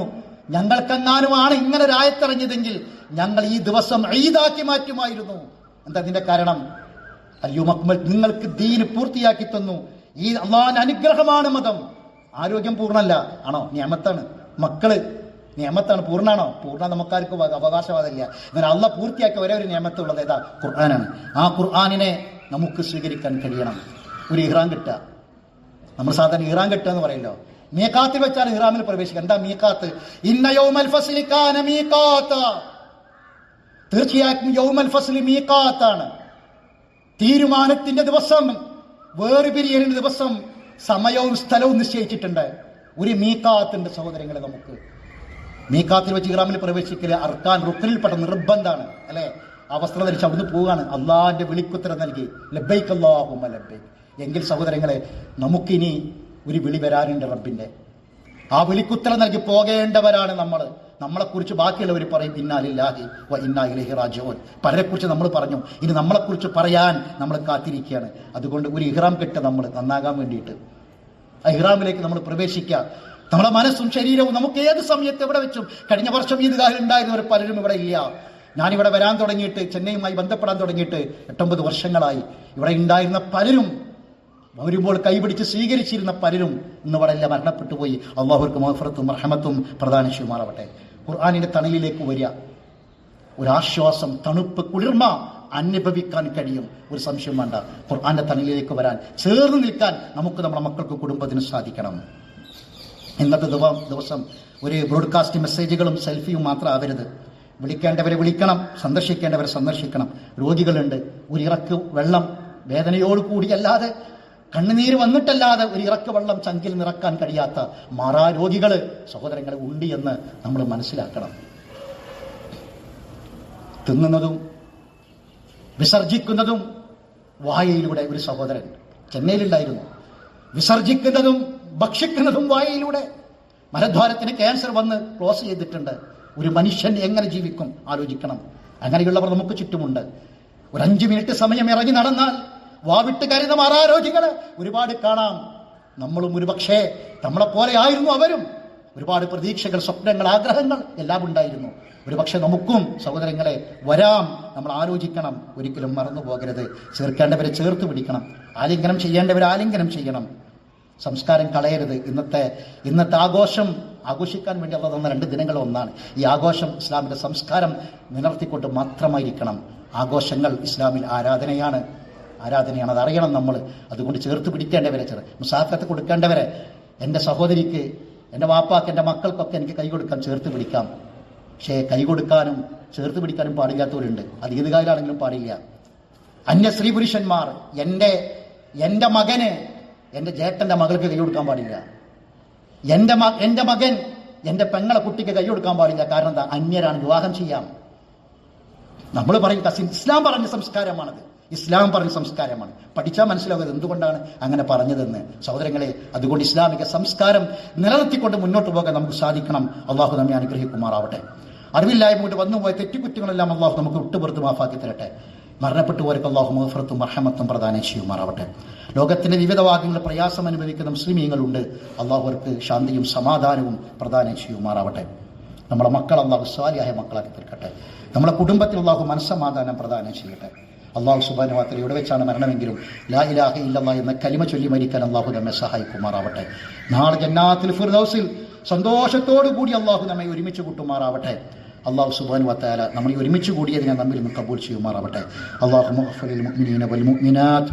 ഞങ്ങൾക്കെങ്ങാനുമാണ് ഇങ്ങനെ ഒരു ആയത്തിറങ്ങിയതെങ്കിൽ ഞങ്ങൾ ഈ ദിവസം ഈദാക്കി മാറ്റുമായിരുന്നു. എന്താ അതിന്റെ കാരണം? അയ്യോ മക്മൽ, നിങ്ങൾക്ക് ദീന് പൂർത്തിയാക്കി തന്നു. ഈ അള്ളാഹുവിന്റെ അനുഗ്രഹമാണ് മതം. ആരോഗ്യം പൂർണ്ണല്ല ആണോ? നിയമത്താണ്. മക്കള് നിയമത്താണ്. പൂർണ്ണാണോ? പൂർണ്ണ നമുക്കാർക്കും അവകാശവാദമില്ല. എന്നാൽ അള്ളാഹ് പൂർത്തിയാക്കിയ ഒരേ ഒരു നിയമത്തുള്ളത് ഏതാ? ഖുർആനാണ്. ആ ഖുർആനിനെ നമുക്ക് സ്വീകരിക്കാൻ കഴിയണം. ഒരു ഇഹ്റാം കിട്ടുക, നമ്മൾ സാധാരണ ഇഹ്റാം കിട്ടുക എന്ന് പറയല്ലോ. മീഖാത്തിൽ വെച്ചാണ് ഇഹ്റാമിൽ പ്രവേശിക്കുക. എന്താ മീഖാത്ത്? ഇന്ന യൗമൽ ഫസ്ലി കാന മീഖാത്ത. തീർച്ചയായും യൗമൽ ഫസ്ലി മീഖാത്താണ്. തീരുമാനത്തിന്റെ ദിവസം, വേർപിരിയലിന്റെ ദിവസം സമയവും സ്ഥലവും നിശ്ചയിച്ചിട്ടുണ്ട്. ഒരു മീഖാത്തിന്റെ സഹോദരങ്ങളെ, നമുക്ക് മീഖാത്തിൽ വെച്ച് ഇഹ്റാമിൽ പ്രവേശിക്കല് അർക്കാൻ റുക്നിൽപ്പെട്ട നിർബന്ധാണ് അല്ലെ? ആ വസ്ത്രം ധരിച്ച് അവിടുന്ന് പോവുകയാണ്. അള്ളാഹിന്റെ വിളിക്കുത്തരം നൽകി ലബ്ബൈക് അല്ലാഹുമ്മ ലബ്ബൈക്. എങ്കിൽ സഹോദരങ്ങളെ, നമുക്കിനി ഒരു വിളി വരാനുണ്ട് റബ്ബിന്റെ. ആ വിളിക്കുത്തരം നൽകി പോകേണ്ടവരാണ് നമ്മൾ. നമ്മളെക്കുറിച്ച് ബാക്കിയുള്ളവർ പറയും ഇന്നാ ലില്ലാഹി വ ഇന്നാ ഇലൈഹി റാജിഊൻ. പലരെക്കുറിച്ച് നമ്മൾ പറഞ്ഞു. ഇനി നമ്മളെക്കുറിച്ച് പറയാൻ നമ്മൾ കാത്തിരിക്കുകയാണ്. അതുകൊണ്ട് ഒരു ഇഹ്റാം കെട്ട് നമ്മൾ നന്നാകാൻ വേണ്ടിയിട്ട് ആ ഇഹ്റാമിലേക്ക് നമ്മൾ പ്രവേശിക്കുക. നമ്മളെ മനസ്സും ശരീരവും നമുക്ക് ഏത് സമയത്ത് എവിടെ വെച്ചും. കഴിഞ്ഞ വർഷം ഈദ്ഗാഹിൽ ഉണ്ടായിരുന്നവർ പലരും ഇവിടെ ഇല്ല. ഞാനിവിടെ വരാൻ തുടങ്ങിയിട്ട്, ചെന്നൈയുമായി ബന്ധപ്പെടാൻ തുടങ്ങിയിട്ട് 8-9 വർഷങ്ങളായി. ഇവിടെ ഉണ്ടായിരുന്ന പലരും, വരുമ്പോൾ കൈപിടിച്ച് സ്വീകരിച്ചിരുന്ന പലരും ഇന്ന് ഇവിടെ എല്ലാം മരണപ്പെട്ടു പോയി. അള്ളാഹുർക്ക് മഗ്ഫിറത്തും റഹ്മത്തും പ്രദാനം ചെയ്യുമാറാവട്ടെ. ഖുർആനിന്റെ തണലിലേക്ക് വരിക. ഒരാശ്വാസം, തണുപ്പ്, കുളിർമ അനുഭവിക്കാൻ കഴിയും. ഒരു സംശയം വേണ്ട. ഖുർആന്റെ തണലിലേക്ക് വരാൻ, ചേർന്ന് നിൽക്കാൻ നമുക്ക് നമ്മുടെ മക്കൾക്ക്, കുടുംബത്തിന് സാധിക്കണം. ഇന്നത്തെ ദിവസം ഒരു ബ്രോഡ്കാസ്റ്റ് മെസ്സേജുകളും സെൽഫിയും മാത്രം ആവരുത്. വിളിക്കേണ്ടവരെ വിളിക്കണം, സന്ദർശിക്കേണ്ടവരെ സന്ദർശിക്കണം. രോഗികളുണ്ട്, ഒരു ഇറക്ക് വെള്ളം വേദനയോടുകൂടി അല്ലാതെ, കണ്ണുനീര് വന്നിട്ടല്ലാതെ ഒരു ഇറക്ക് വെള്ളം ചങ്കിൽ നിറക്കാൻ കഴിയാത്ത മാറാ രോഗികൾ സഹോദരങ്ങളെ ഉണ്ട് എന്ന് നമ്മൾ മനസ്സിലാക്കണം. തിന്നുന്നതും വിസർജിക്കുന്നതും വായയിലൂടെ. ഒരു സഹോദരൻ ചെന്നൈയിലുണ്ടായിരുന്നു. വിസർജിക്കുന്നതും ഭക്ഷിക്കുന്നതും വായയിലൂടെ. മലദ്വാരത്തിന് ക്യാൻസർ വന്ന് ക്ലോസ് ചെയ്തിട്ടുണ്ട്. ഒരു മനുഷ്യൻ എങ്ങനെ ജീവിക്കും? ആലോചിക്കണം. അങ്ങനെയുള്ളവർ നമുക്ക് ചുറ്റുമുണ്ട്. ഒരു 5 മിനിറ്റ് സമയം ഇറങ്ങി നടന്നാൽ വാവിട്ട് കരുന്ന മാറാരോഗികളെ ഒരുപാട് കാണാം. നമ്മളും ഒരുപക്ഷേ നമ്മളെപ്പോലെ ആയിരുന്നു അവരും. ഒരുപാട് പ്രതീക്ഷകൾ, സ്വപ്നങ്ങൾ, ആഗ്രഹങ്ങൾ എല്ലാം ഉണ്ടായിരുന്നു. ഒരുപക്ഷെ നമുക്കും സഹോദരങ്ങളെ വരാം. നമ്മൾ ആലോചിക്കണം. ഒരിക്കലും മറന്നു പോകരുത്. ചേർക്കേണ്ടവരെ ചേർത്ത് പിടിക്കണം. ആലിംഗനം ചെയ്യേണ്ടവരെ ആലിംഗനം ചെയ്യണം. സംസ്കാരം കളയരുത്. ഇന്നത്തെ ആഘോഷം ആഘോഷിക്കാൻ വേണ്ടി അള്ളാഹ് തന്ന 2 ദിനങ്ങൾ ഒന്നാണ്. ഈ ആഘോഷം ഇസ്ലാമിന്റെ സംസ്കാരം നിലർത്തിക്കൊണ്ട് മാത്രമായിരിക്കണം. ആഘോഷങ്ങൾ ഇസ്ലാമിൽ ആരാധനയാണ്. അതറിയണം നമ്മൾ. അതുകൊണ്ട് ചേർത്ത് പിടിക്കേണ്ടവരെ, മുസാഫത്ത് കൊടുക്കേണ്ടവരെ, എൻ്റെ സഹോദരിക്ക്, എൻ്റെ വാപ്പാക്ക്, എൻ്റെ മക്കൾക്കൊക്കെ എനിക്ക് കൈ കൊടുക്കാം, ചേർത്ത് പിടിക്കാം. പക്ഷേ കൈ കൊടുക്കാനും ചേർത്ത് പിടിക്കാനും പാടില്ലാത്തവരുണ്ട്. അത് ഈദ്ഗാഹിലാണെങ്കിലും പാടില്ല. അന്യ സ്ത്രീ പുരുഷന്മാർ എൻ്റെ മകന്, എൻ്റെ ജേട്ടൻ്റെ മകൾക്ക് കൈ കൊടുക്കാൻ പാടില്ല. എൻ്റെ മകൻ എൻ്റെ പെങ്ങളെ കുട്ടിക്ക് കൈ കൊടുക്കാൻ പാടില്ല. കാരണം എന്താ? അന്യരാണ്, വിവാഹം ചെയ്യാം. നമ്മൾ പറയും കസിൻ. ഇസ്ലാം പറഞ്ഞ സംസ്കാരമാണത്. ഇസ്ലാം പറഞ്ഞ സംസ്കാരമാണ്. പഠിച്ചാൽ മനസ്സിലാവുന്നത് എന്തുകൊണ്ടാണ് അങ്ങനെ പറഞ്ഞതെന്ന്. സഹോദരങ്ങളെ, അതുകൊണ്ട് ഇസ്ലാമിക സംസ്കാരം നിലനിർത്തിക്കൊണ്ട് മുന്നോട്ട് പോകാൻ നമുക്ക് സാധിക്കണം. അള്ളാഹു നമ്മെ അനുഗ്രഹിക്കുമാറാവട്ടെ. അറിവില്ലായ്മ കൊണ്ട് വന്നുപോയ തെറ്റുകുറ്റങ്ങളെല്ലാം അള്ളാഹു നമുക്ക് വിട്ടുപുറത്ത് മാഫാക്കി തരട്ടെ. മരണപ്പെട്ടുപോയവർക്ക് അള്ളാഹു മഗ്ഫിറത്തും റഹ്മത്തും പ്രദാനം ചെയ്യുമാറാവട്ടെ. ലോകത്തിന്റെ വിവിധ ഭാഗങ്ങളിൽ പ്രയാസം അനുഭവിക്കുന്ന മുസ്ലിമീങ്ങളുണ്ട്. അള്ളാഹു അവർക്ക് ശാന്തിയും സമാധാനവും പ്രദാനം ചെയ്യുമാറാവട്ടെ. നമ്മളെ മക്കൾ അള്ളാഹു സ്വാലിയായ മക്കളാക്കി തീർക്കട്ടെ. നമ്മളെ കുടുംബത്തിൽ അള്ളാഹു മനസ്സമാധാനം പ്രദാനം ചെയ്യട്ടെ. അള്ളാഹു സുബ്ഹാനഹു വ തആല എവിടെ വെച്ചാണ് മരണമെങ്കിലും ലാ ഇലാഹ ഇല്ലല്ലാഹ് എന്ന കലിമ ചൊല്ലി മരിക്കാൻ അള്ളാഹു നമ്മെ സഹായിക്കുമാറാവട്ടെ. നാളെ ജന്നാത്തുൽ ഫിർദൗസിൽ സന്തോഷത്തോടു കൂടി അള്ളാഹു നമ്മെ ഒരുമിച്ച് കൂട്ടുമാറാവട്ടെ. അള്ളാഹു സുബ്ഹാനഹു വ തആല നമ്മൾ ഒരുമിച്ച് കൂടിയതിനെ നമ്മിൽ നിന്ന് കബൂൽ ചെയ്യുമാറാവട്ടെ. അല്ലാഹുമ്മ ഗ്ഫിർ ലിൽ മുഅ്മിനീന വൽ മുഅ്മിനാത്ത്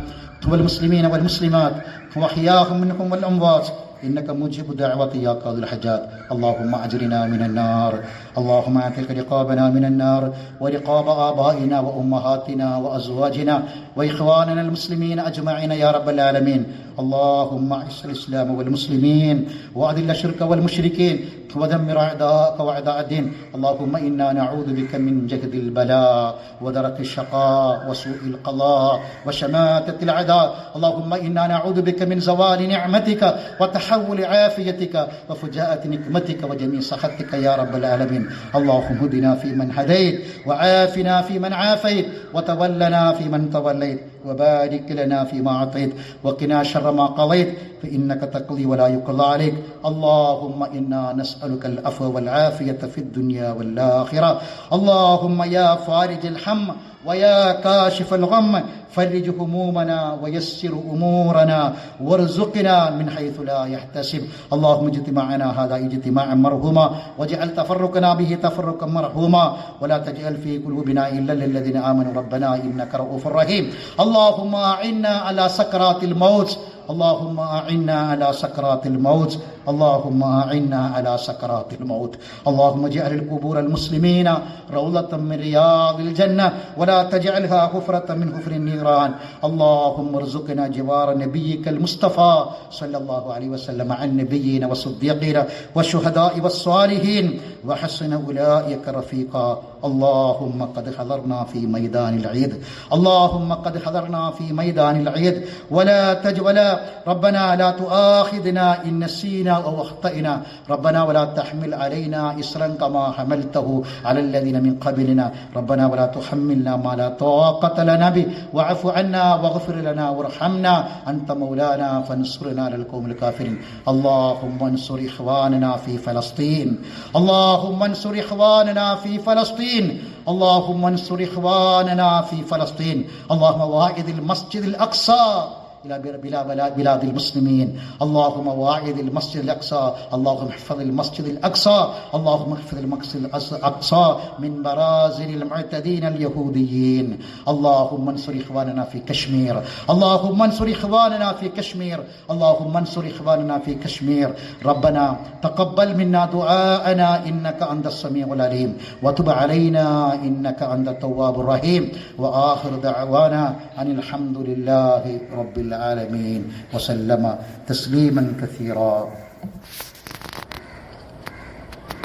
വൽ മുസ്ലിമീന വൽ മുസ്ലിമാത്ത് വഅഹ്യാഹും മിൻഹും വൽ അംവാത്ത് ഇന്നക മുജീബു ദഅവതി യാ ഖാദിൽ ഹജാത്ത്. അല്ലാഹുമ്മ അജ്രിനാ മിനൻ നാർ اللهم اعتق رقابنا من النار ورقاب آبائنا وأمهاتنا وأزواجنا وإخواننا المسلمين أجمعين يا رب العالمين. اللهم اعز الإسلام والمسلمين وأذل الشرك والمشركين ودمر أعداءك وأعداء الدين. اللهم إنا نعوذ بك من جهد البلاء ودرك الشقاء وسوء القضاء وشماتة الأعداء. اللهم إنا نعوذ بك من زوال نعمتك وتحول عافيتك وفجاءة نقمتك وجميع سخطك يا رب العالمين. اللهم هدنا فيمن هديت وعافنا فيمن عافيت وتولنا فيمن توليت وبارك لنا فيما أعطيت وقنا شر ما قضيت فإنك تقضي ولا يقضى عليك. اللهم إنا نسألك العفو والعافية في الدنيا والآخرة. اللهم يا فارج الهم ويا كاشف الغم فرج همومنا ويسر أمورنا وارزقنا من حيث لا يحتسب. اللهم اجتماعنا هذا اجتماعا مرحوما واجعل تفرقنا به تفرقا مرحوما ولا تجعل في قلوبنا إلا للذين آمنوا ربنا إنك رؤوف رحيم. اللهم أعنا على سكرات الموت. اللهم أعنا على سكرات الموت. اللهم أعنا على سكرات الموت. اللهم اجعل القبور المسلمين روضة من رياض الجنة ولا تجعلها حفرة من حفر النيران. اللهم ارزقنا جوار نبيك المصطفى صلى الله عليه وسلم عن النبيين والصديقين والشهداء والصالحين وحسن أولئك رفيقا. اللهم قد حضرنا في ميدان العيد. اللهم قد حضرنا في ميدان العيد ولا تجولا ربنا لا تؤاخذنا إن نسينا أو أخطأنا ربنا ولا تحمل علينا إصرا كما حملته على الذين من قبلنا ربنا ولا تحملنا ما لا طاقة لنا به واعف عنا واغفر لنا وارحمنا أنت مولانا فانصرنا على القوم الكافرين. اللهم انصر إخواننا في فلسطين. اللهم انصر إخواننا في فلسطين. اللهم انصر إخواننا في فلسطين. اللهم واعد المسجد الأقصى إلى بلاد المسلمين. اللهم واعد المسجد الأقصى. اللهم احفظ المسجد الأقصى. اللهم احفظ المسجد الأقصى من برازل المعتدين اليهوديين. اللهم انصر إخواننا في كشمير. اللهم انصر إخواننا في كشمير. اللهم انصر إخواننا في كشمير. ربنا تقبل منا دعاءنا إنك أنت السميع العليم وتب علينا إنك أنت التواب الرحيم. وآخر دعوانا أن الحمد لله رب العالمين وسلم تسليما كثيرا.